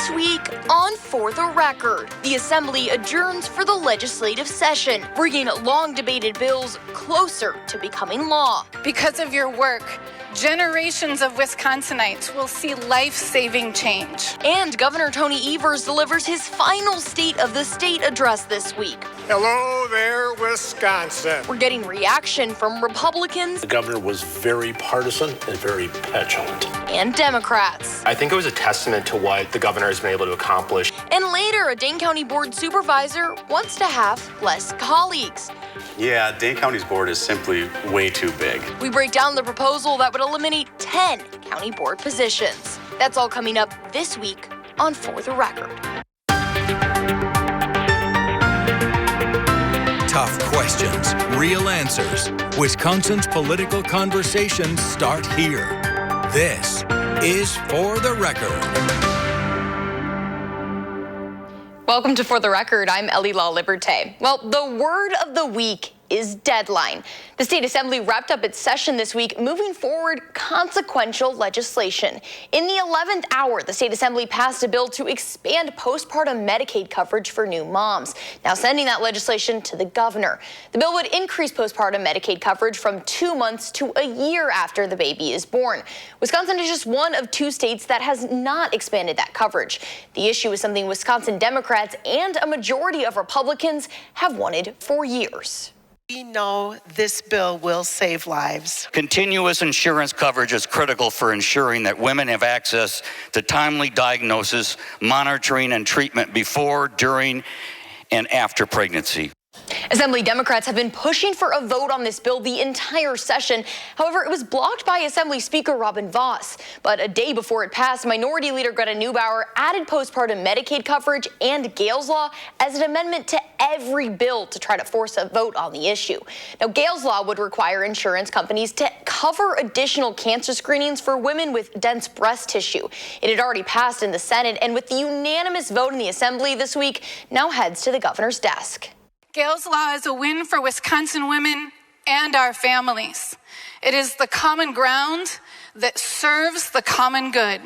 This week on For the Record, the Assembly adjourns for the legislative session, bringing long-debated bills closer to becoming law. Because of your work, generations of Wisconsinites will see life-saving change. And Governor Tony Evers delivers his final State of the State address this week. Hello there, Wisconsin. We're getting reaction from Republicans. The governor was very partisan and very petulant. And Democrats. I think it was a testament to what the governor has been able to accomplish. And later, a Dane County board supervisor wants to have less colleagues. Yeah, Dane County's board is simply way too big. We break down the proposal that would eliminate 10 county board positions. That's all coming up this week on For the Record. Tough questions, real answers. Wisconsin's political conversations start here. This is For the Record. Welcome to For the Record. I'm Ellie La Liberté. Well, the word of the week is deadline. The State Assembly wrapped up its session this week, moving forward consequential legislation. In the 11th hour, the State Assembly passed a bill to expand postpartum Medicaid coverage for new moms, now sending that legislation to the governor. The bill would increase postpartum Medicaid coverage from 2 months to a year after the baby is born. Wisconsin is just one of 2 states that has not expanded that coverage. The issue is something Wisconsin Democrats and a majority of Republicans have wanted for years. We know this bill will save lives. Continuous insurance coverage is critical for ensuring that women have access to timely diagnosis, monitoring, and treatment before, during, and after pregnancy. Assembly Democrats have been pushing for a vote on this bill the entire session. However, it was blocked by Assembly Speaker Robin Vos. But a day before it passed, Minority Leader Greta Neubauer added postpartum Medicaid coverage and Gale's Law as an amendment to every bill to try to force a vote on the issue. Now, Gale's Law would require insurance companies to cover additional cancer screenings for women with dense breast tissue. It had already passed in the Senate, and with the unanimous vote in the Assembly this week, now heads to the governor's desk. Gale's Law is a win for Wisconsin women and our families. It is the common ground that serves the common good.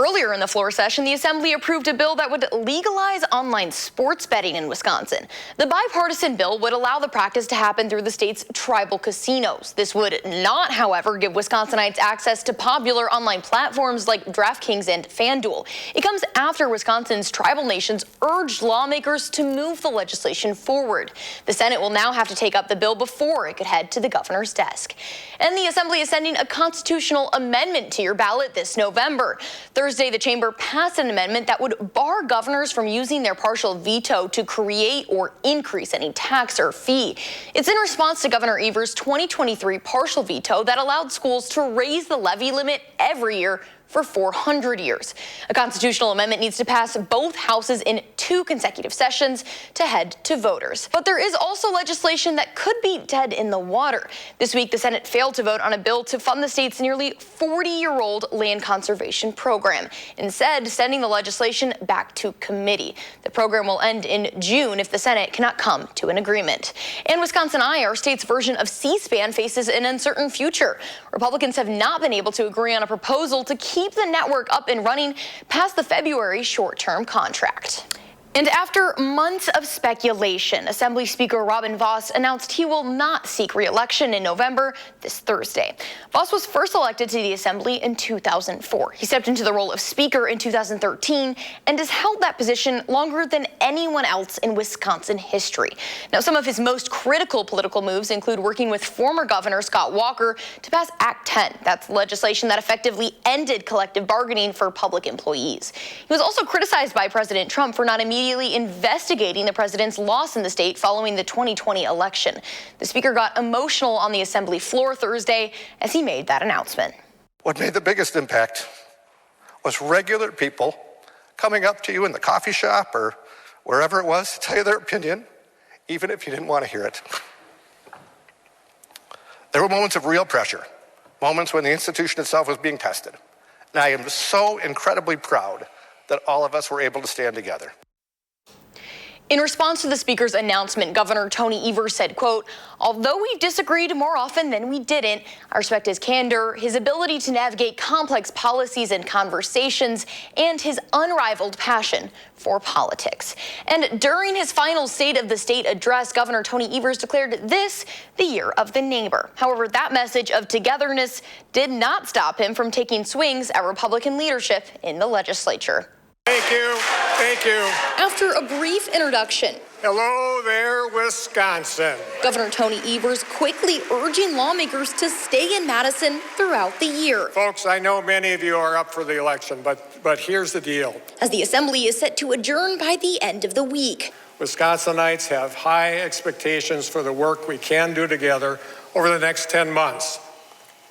Earlier in the floor session, the Assembly approved a bill that would legalize online sports betting in Wisconsin. The bipartisan bill would allow the practice to happen through the state's tribal casinos. This would not, however, give Wisconsinites access to popular online platforms like DraftKings and FanDuel. It comes after Wisconsin's tribal nations urged lawmakers to move the legislation forward. The Senate will now have to take up the bill before it could head to the governor's desk. And the Assembly is sending a constitutional amendment to your ballot this November. Thursday, the chamber passed an amendment that would bar governors from using their partial veto to create or increase any tax or fee. It's in response to Governor Evers' 2023 partial veto that allowed schools to raise the levy limit every year for 400 years. A constitutional amendment needs to pass both houses in 2 consecutive sessions to head to voters. But there is also legislation that could be dead in the water. This week, the Senate failed to vote on a bill to fund the state's nearly 40-year-old land conservation program, instead sending the legislation back to committee. The program will end in June if the Senate cannot come to an agreement. And Wisconsin Eye, our state's version of C-SPAN, faces an uncertain future. Republicans have not been able to agree on a proposal to keep the network up and running past the February short-term contract. And after months of speculation, Assembly Speaker Robin Vos announced he will not seek re-election in November this Thursday. Vos was first elected to the Assembly in 2004. He stepped into the role of Speaker in 2013 and has held that position longer than anyone else in Wisconsin history. Now, some of his most critical political moves include working with former Governor Scott Walker to pass Act 10. That's legislation that effectively ended collective bargaining for public employees. He was also criticized by President Trump for not immediately investigating the president's loss in the state following the 2020 election. The speaker got emotional on the Assembly floor Thursday as he made that announcement. What made the biggest impact was regular people coming up to you in the coffee shop or wherever it was to tell you their opinion, even if you didn't want to hear it. There were moments of real pressure, moments when the institution itself was being tested. And I am so incredibly proud that all of us were able to stand together. In response to the speaker's announcement, Governor Tony Evers said, quote, "Although we've disagreed more often than we didn't, I respect his candor, his ability to navigate complex policies and conversations, and his unrivaled passion for politics." And during his final State of the State address, Governor Tony Evers declared this the year of the neighbor. However, that message of togetherness did not stop him from taking swings at Republican leadership in the legislature. Thank you. Thank you. After a brief introduction, hello there, Wisconsin. Governor Tony Evers quickly urging lawmakers to stay in Madison throughout the year. Folks, I know many of you are up for the election, but here's the deal. As the Assembly is set to adjourn by the end of the week. Wisconsinites have high expectations for the work we can do together over the next 10 months,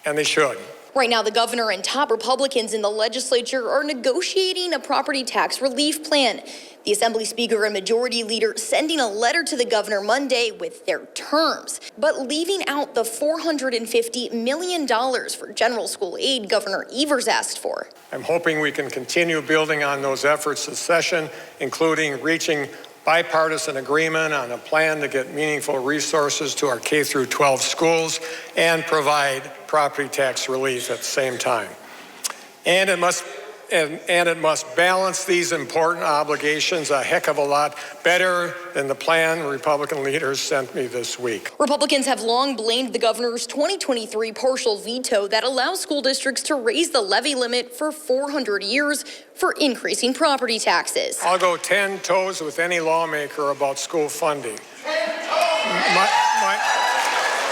and they should. Right now, the governor and top Republicans in the legislature are negotiating a property tax relief plan. The Assembly Speaker and Majority Leader sending a letter to the governor Monday with their terms, but leaving out the $450 million for general school aid Governor Evers asked for. I'm hoping we can continue building on those efforts this session, including reaching bipartisan agreement on a plan to get meaningful resources to our K through 12 schools and provide property tax relief at the same time. And it must balance these important obligations a heck of a lot better than the plan Republican leaders sent me this week. Republicans have long blamed the governor's 2023 partial veto that allows school districts to raise the levy limit for 400 years for increasing property taxes. I'll go 10 toes with any lawmaker about school funding.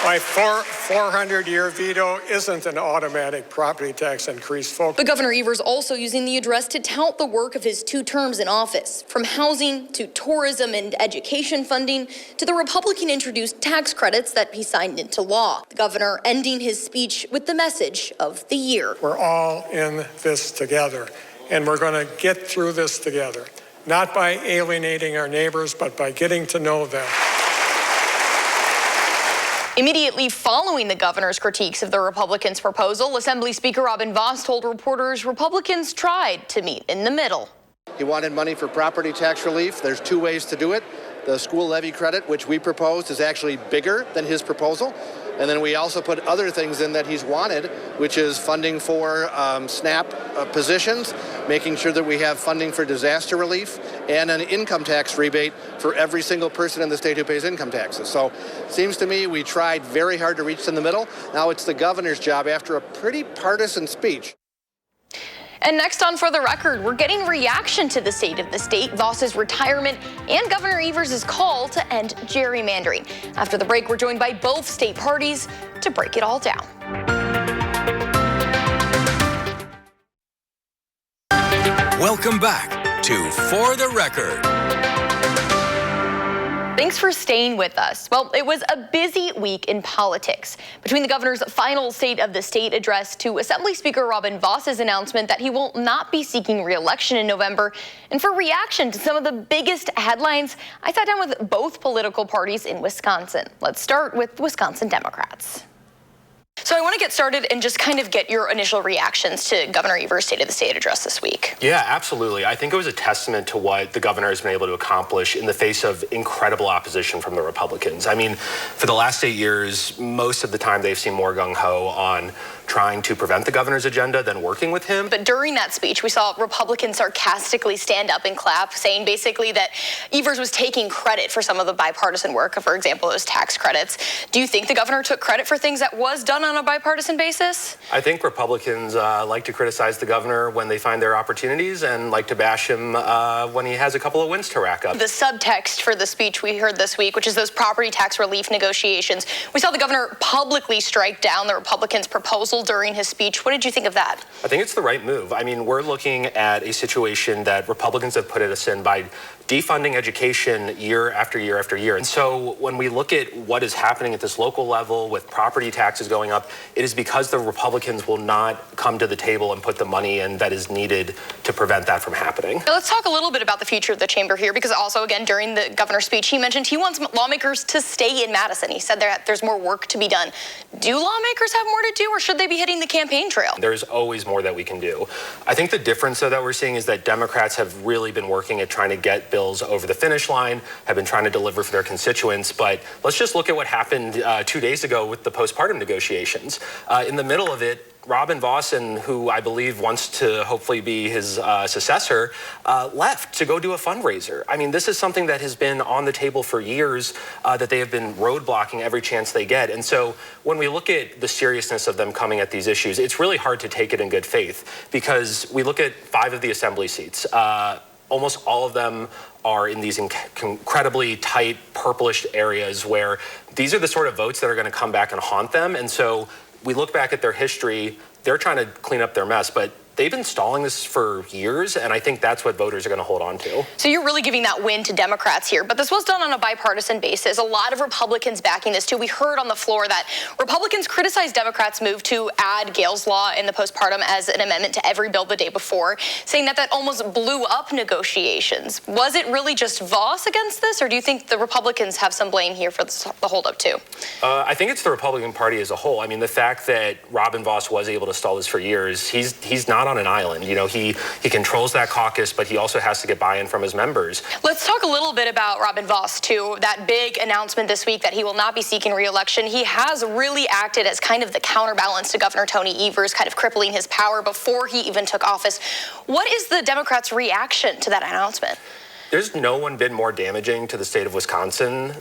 My 400-year veto isn't an automatic property tax increase, folks. But Governor Evers also using the address to tout the work of his 2 terms in office, from housing to tourism and education funding to the Republican-introduced tax credits that he signed into law. The governor ending his speech with the message of the year. We're all in this together, and we're going to get through this together, not by alienating our neighbors, but by getting to know them. Immediately following the governor's critiques of the Republicans' proposal, Assembly Speaker Robin Vos told reporters Republicans tried to meet in the middle. He wanted money for property tax relief. There's 2 ways to do it. The school levy credit, which we proposed, is actually bigger than his proposal. And then we also put other things in that he's wanted, which is funding for SNAP positions, making sure that we have funding for disaster relief, and an income tax rebate for every single person in the state who pays income taxes. So it seems to me we tried very hard to reach in the middle. Now it's the governor's job after a pretty partisan speech. And next on For the Record, we're getting reaction to the State of the State, Vos's retirement, and Governor Evers' call to end gerrymandering. After the break, we're joined by both state parties to break it all down. Welcome back to For the Record. Thanks for staying with us. Well, it was a busy week in politics. Between the governor's final State of the State address to Assembly Speaker Robin Vos's announcement that he will not be seeking re-election in November, and for reaction to some of the biggest headlines, I sat down with both political parties in Wisconsin. Let's start with Wisconsin Democrats. So I want to get started and just kind of get your initial reactions to Governor Evers' State of the State address this week. Yeah, absolutely. I think it was a testament to what the governor has been able to accomplish in the face of incredible opposition from the Republicans. I mean, for the last 8 years, most of the time they've seen more gung-ho on trying to prevent the governor's agenda than working with him. But during that speech, we saw Republicans sarcastically stand up and clap, saying basically that Evers was taking credit for some of the bipartisan work, for example, those tax credits. Do you think the governor took credit for things that was done on a bipartisan basis? I think Republicans like to criticize the governor when they find their opportunities and like to bash him when he has a couple of wins to rack up. The subtext for the speech we heard this week, which is those property tax relief negotiations, we saw the governor publicly strike down the Republicans' proposal during his speech. What did you think of that? I think it's the right move. I mean, we're looking at a situation that Republicans have put us in by defunding education year after year after year. And so when we look at what is happening at this local level with property taxes going up, it is because the Republicans will not come to the table and put the money in that is needed to prevent that from happening. Now, let's talk a little bit about the future of the chamber here, because also, again, during the governor's speech, he mentioned he wants lawmakers to stay in Madison. He said that there's more work to be done. Do lawmakers have more to do, or should they maybe hitting the campaign trail? There's always more that we can do. I think the difference, though, that we're seeing is that Democrats have really been working at trying to get bills over the finish line, have been trying to deliver for their constituents. But let's just look at what happened 2 days ago with the postpartum negotiations. In the middle of it, Robin Vossen, who I believe wants to hopefully be his successor, left to go do a fundraiser. I mean, this is something that has been on the table for years, that they have been roadblocking every chance they get. And so when we look at the seriousness of them coming at these issues, it's really hard to take it in good faith, because we look at 5 of the assembly seats. Almost all of them are in these incredibly tight, purplish areas where these are the sort of votes that are going to come back and haunt them. And so we look back at their history, they're trying to clean up their mess, but they've been stalling this for years, and I think that's what voters are going to hold on to. So you're really giving that win to Democrats here, but this was done on a bipartisan basis. A lot of Republicans backing this too. We heard on the floor that Republicans criticized Democrats' move to add Gale's Law in the postpartum as an amendment to every bill the day before, saying that that almost blew up negotiations. Was it really just Voss against this, or do you think the Republicans have some blame here for the holdup too? I think it's the Republican Party as a whole. I mean, the fact that Robin Voss was able to stall this for years, he's not on an island. You know, he controls that caucus, but he also has to get buy-in from his members. Let's talk a little bit about Robin Voss, too. That big announcement this week that he will not be seeking re-election. He has really acted as kind of the counterbalance to Governor Tony Evers, kind of crippling his power before he even took office. What is the Democrats' reaction to that announcement? There's no one been more damaging to the state of Wisconsin,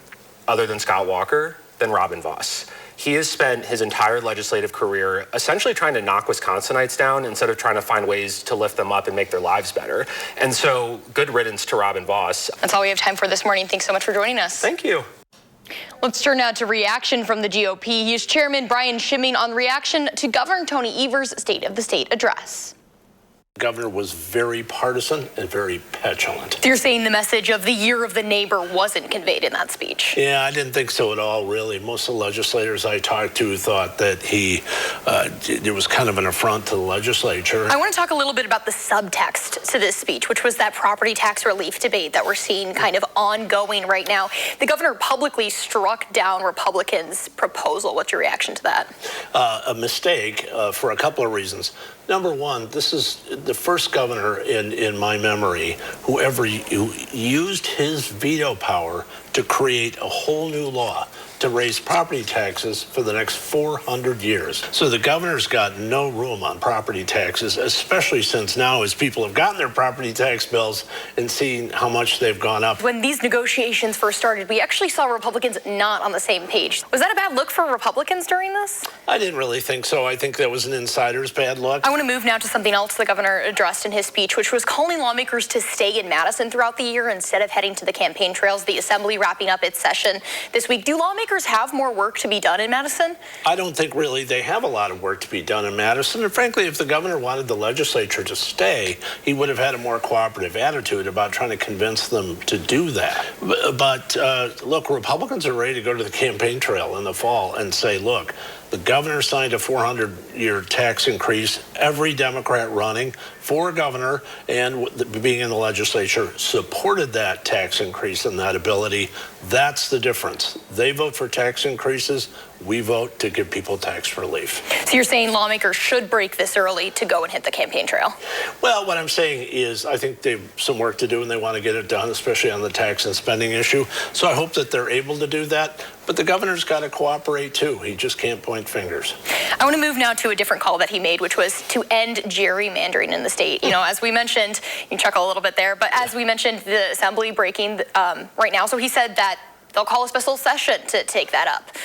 other than Scott Walker, than Robin Voss. He has spent his entire legislative career essentially trying to knock Wisconsinites down instead of trying to find ways to lift them up and make their lives better. And so, good riddance to Robin Voss. That's all we have time for this morning. Thanks so much for joining us. Thank you. Let's turn now to reaction from the GOP. Here's Chairman Brian Schimming on reaction to Governor Tony Evers' State of the State address. The governor was very partisan and very petulant. You're saying the message of the year of the neighbor wasn't conveyed in that speech? Yeah, I didn't think so at all, really. Most of the legislators I talked to thought that it was kind of an affront to the legislature. I want to talk a little bit about the subtext to this speech, which was that property tax relief debate that we're seeing kind of ongoing right now. The governor publicly struck down Republicans' proposal. What's your reaction to that? A mistake for a couple of reasons. Number one, this is the first governor in my memory who used his veto power to create a whole new law to raise property taxes for the next 400 years. So the governor's got no room on property taxes, especially since now as people have gotten their property tax bills and seen how much they've gone up. When these negotiations first started, we actually saw Republicans not on the same page. Was that a bad look for Republicans during this? I didn't really think so. I think that was an insider's bad look. I want to move now to something else the governor addressed in his speech, which was calling lawmakers to stay in Madison throughout the year instead of heading to the campaign trails. The assembly wrapping up its session this week. Do lawmakers have more work to be done in Madison? I don't think really they have a lot of work to be done in Madison. And frankly, if the governor wanted the legislature to stay, he would have had a more cooperative attitude about trying to convince them to do that. But look, Republicans are ready to go to the campaign trail in the fall and say, look, the governor signed a 400-year tax increase. Every Democrat running for governor and being in the legislature supported that tax increase and that ability. That's the difference. They vote for tax increases. We vote to give people tax relief. So you're saying lawmakers should break this early to go and hit the campaign trail? Well, what I'm saying is I think they have some work to do and they want to get it done, especially on the tax and spending issue. So I hope that they're able to do that. But the governor's got to cooperate, too. He just can't point fingers. I want to move now to a different call that he made, which was to end gerrymandering in the state. You know, as we mentioned, you can chuckle a little bit there, but as we mentioned, the assembly breaking right now. So he said that they'll call a special session to take that up.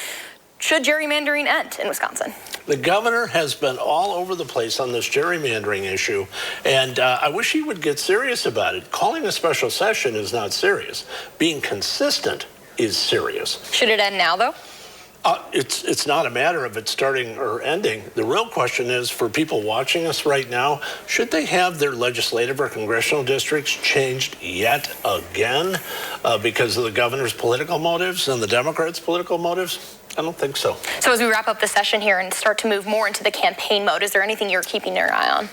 Should gerrymandering end in Wisconsin? The governor has been all over the place on this gerrymandering issue, and I wish he would get serious about it. Calling a special session is not serious. Being consistent is serious. Should it end now, though? It's not a matter of it starting or ending. The real question is, for people watching us right now, should they have their legislative or congressional districts changed yet again because of the governor's political motives and the Democrats' political motives? I don't think so. So as we wrap up the session here and start to move more into the campaign mode, is there anything you're keeping your eye on?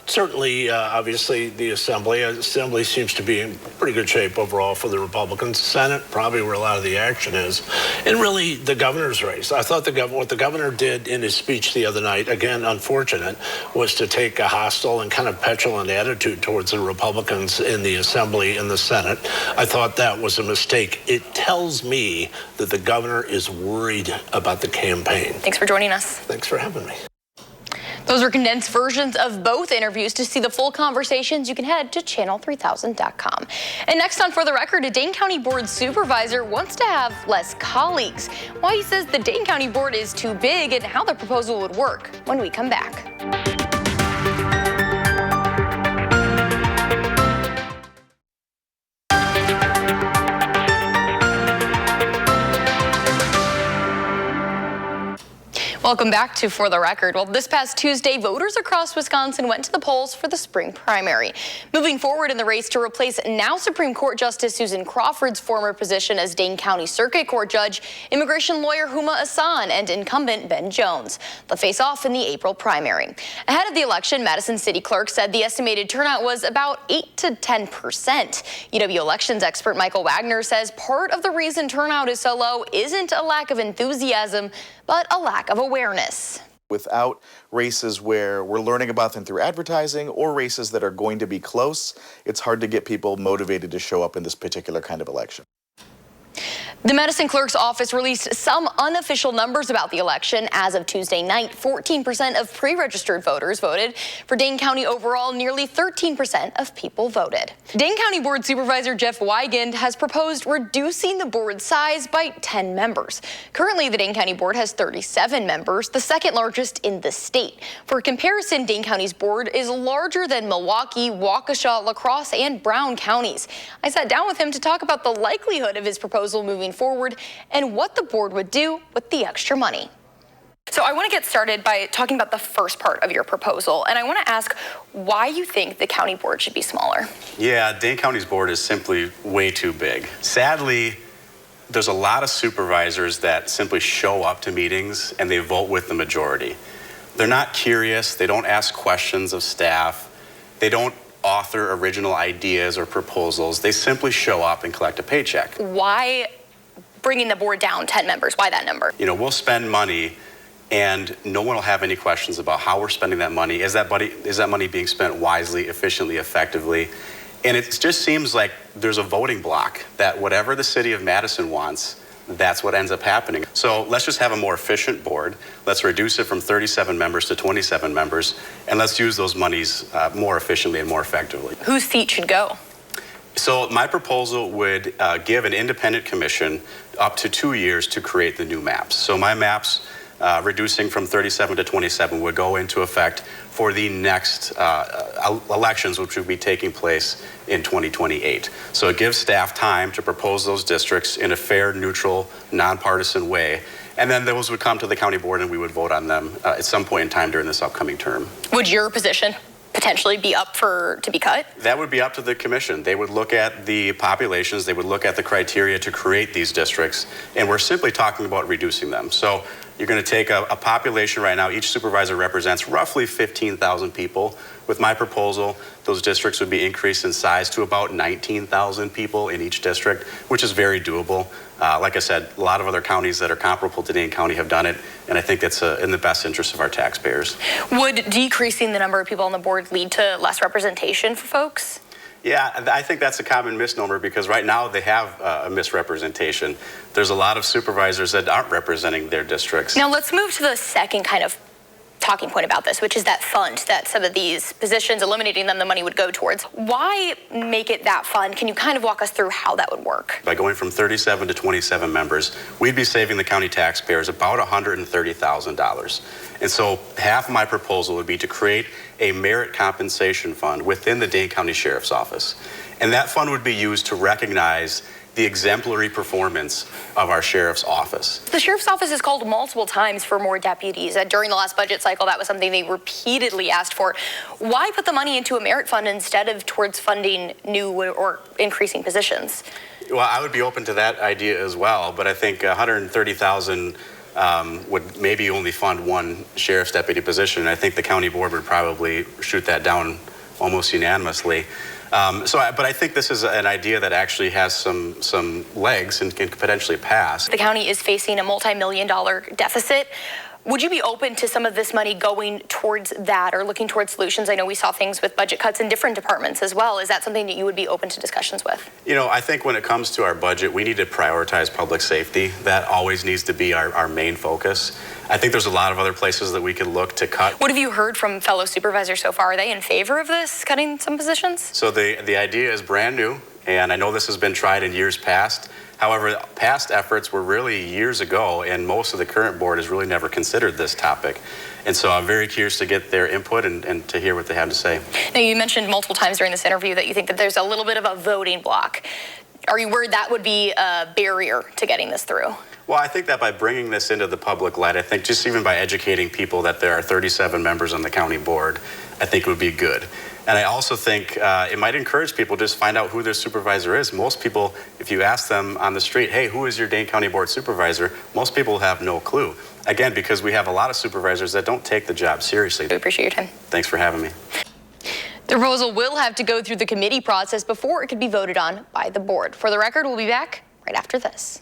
Certainly, obviously, the Assembly seems to be in pretty good shape overall for the Republicans. Senate, probably where a lot of the action is. And really, the governor's race. I thought what the governor did in his speech the other night, again, unfortunate, was to take a hostile and kind of petulant attitude towards the Republicans in the Assembly and the Senate. I thought that was a mistake. It tells me that the governor is worried about the campaign. Thanks for joining us. Thanks for having me. Those are condensed versions of both interviews. To see the full conversations, you can head to channel3000.com. And next on For the Record, a Dane County Board supervisor wants to have less colleagues. Why he says the Dane County Board is too big and how the proposal would work when we come back. Welcome back to For the Record. Well, this past Tuesday, voters across Wisconsin went to the polls for the spring primary. Moving forward in the race to replace now Supreme Court Justice Susan Crawford's former position as Dane County Circuit Court Judge, immigration lawyer Huma Hassan and incumbent Ben Jones. They'll face off in the April primary. Ahead of the election, Madison City Clerk said the estimated turnout was about 8 to 10%. UW elections expert Michael Wagner says part of the reason turnout is so low isn't a lack of enthusiasm, but a lack of awareness. Without races where we're learning about them through advertising or races that are going to be close, it's hard to get people motivated to show up in this particular kind of election. The Madison Clerk's office released some unofficial numbers about the election. As of Tuesday night, 14% of pre-registered voters voted. For Dane County overall, nearly 13% of people voted. Dane County Board Supervisor Jeff Wigand has proposed reducing the board size by 10 members. Currently, the Dane County Board has 37 members, the second largest in the state. For comparison, Dane County's board is larger than Milwaukee, Waukesha, La Crosse, and Brown counties. I sat down with him to talk about the likelihood of his proposal moving forward and what the board would do with the extra money. So I want to get started by talking about the first part of your proposal, and I want to ask why you think the county board should be smaller. Yeah, Dane County's board is simply way too big. Sadly, there's a lot of supervisors that simply show up to meetings and they vote with the majority. They're not curious, they don't ask questions of staff, they don't author original ideas or proposals, they simply show up and collect a paycheck. Why bringing the board down 10 members? Why that number? You know, we'll spend money and no one will have any questions about how we're spending that money. Is that money being spent wisely, efficiently, effectively? And it just seems like there's a voting block that whatever the city of Madison wants, that's what ends up happening. So let's just have a more efficient board. Let's reduce it from 37 members to 27 members, and let's use those monies more efficiently and more effectively. Whose seat should go? So my proposal would give an independent commission up to 2 years to create the new maps. So my maps, reducing from 37 to 27, would go into effect for the next elections, which would be taking place in 2028. So it gives staff time to propose those districts in a fair, neutral, nonpartisan way. And then those would come to the county board and we would vote on them at some point in time during this upcoming term. Would your position potentially be up to be cut? That would be up to the commission. They would look at the populations, they would look at the criteria to create these districts, and we're simply talking about reducing them. So you're going to take a population right now, each supervisor represents roughly 15,000 people. With my proposal, those districts would be increased in size to about 19,000 people in each district, which is very doable. Like I said, a lot of other counties that are comparable to Dane County have done it, and I think that's in the best interest of our taxpayers. Would decreasing the number of people on the board lead to less representation for folks? Yeah, I think that's a common misnomer because right now they have a misrepresentation. There's a lot of supervisors that aren't representing their districts. Now let's move to the second kind of talking point about this, which is that fund that some of these positions, eliminating them, the money would go towards. Why make it that fund? Can you kind of walk us through how that would work? By going from 37 to 27 members, we'd be saving the county taxpayers about $130,000. And so half of my proposal would be to create a merit compensation fund within the Dane County Sheriff's Office. And that fund would be used to recognize the exemplary performance of our sheriff's office. The sheriff's office has called multiple times for more deputies. During the last budget cycle, that was something they repeatedly asked for. Why put the money into a merit fund instead of towards funding new or increasing positions? Well, I would be open to that idea as well, but I think $130,000 would maybe only fund one sheriff's deputy position. And I think the county board would probably shoot that down almost unanimously. But I think this is an idea that actually has some legs and can potentially pass. The county is facing a multi-million-dollar deficit. Would you be open to some of this money going towards that or looking towards solutions? I know we saw things with budget cuts in different departments as well. Is that something that you would be open to discussions with? You know, I think when it comes to our budget, we need to prioritize public safety. That always needs to be our main focus. I think there's a lot of other places that we could look to cut. What have you heard from fellow supervisors so far? Are they in favor of this, cutting some positions? So the idea is brand new, and I know this has been tried in years past. However, past efforts were really years ago, and most of the current board has really never considered this topic. And so I'm very curious to get their input and to hear what they have to say. Now, you mentioned multiple times during this interview that you think that there's a little bit of a voting block. Are you worried that would be a barrier to getting this through? Well, I think that by bringing this into the public light, I think just even by educating people that there are 37 members on the county board, I think it would be good. And I also think it might encourage people to just find out who their supervisor is. Most people, if you ask them on the street, hey, who is your Dane County Board supervisor? Most people have no clue. Again, because we have a lot of supervisors that don't take the job seriously. We appreciate your time. Thanks for having me. The proposal will have to go through the committee process before it could be voted on by the board. For the record, we'll be back right after this.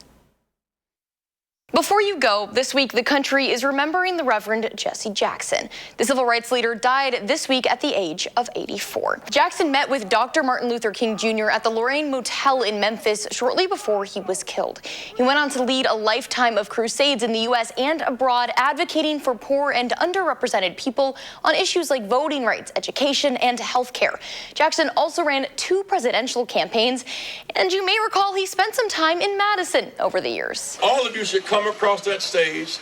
Before you go, this week the country is remembering the Reverend Jesse Jackson. The civil rights leader died this week at the age of 84. Jackson met with Dr. Martin Luther King Jr. at the Lorraine Motel in Memphis shortly before he was killed. He went on to lead a lifetime of crusades in the U.S. and abroad, advocating for poor and underrepresented people on issues like voting rights, education, and health care. Jackson also ran 2 presidential campaigns, and you may recall he spent some time in Madison over the years. All of you should come across that stage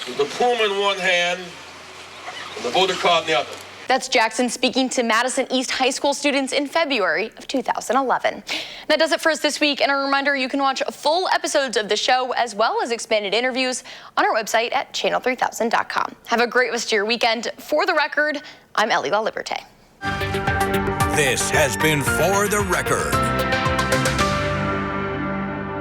with the plume in one hand and the voter card in the other. That's Jackson speaking to Madison East High School students in February of 2011. That does it for us this week, and a reminder, you can watch full episodes of the show as well as expanded interviews on our website at channel3000.com. Have a great rest of your weekend. For the record, I'm Ellie La Liberté. This has been For the Record.